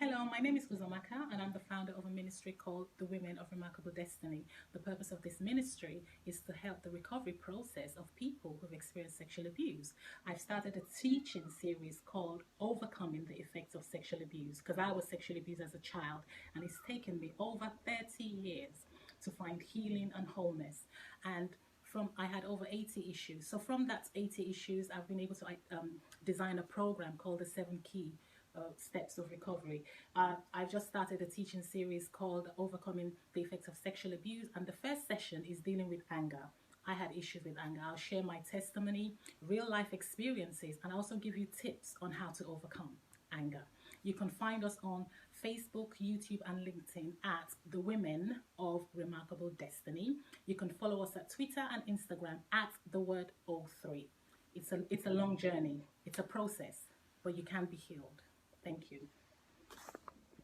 Hello, my name is Uzomaka, and I'm the founder of a ministry called the Women of Remarkable Destiny. The purpose of this ministry is to help the recovery process of people who've experienced sexual abuse. I've started a teaching series called Overcoming the Effects of Sexual Abuse because I was sexually abused as a child, and it's taken me over 30 years to find healing and wholeness. And I had over 80 issues. So from that 80 issues, I've been able to design a program called the Seven Key Steps of Recovery. I've just started a teaching series called Overcoming the Effects of Sexual Abuse, and the first session is dealing with anger. I had issues with anger. I'll share my testimony, real life experiences, and also give you tips on how to overcome anger. You can find us on Facebook, YouTube, and LinkedIn at the Women of Remarkable Destiny. You can follow us at Twitter and Instagram at the word O3. It's a long journey. It's a process, but you can be healed. Thank you.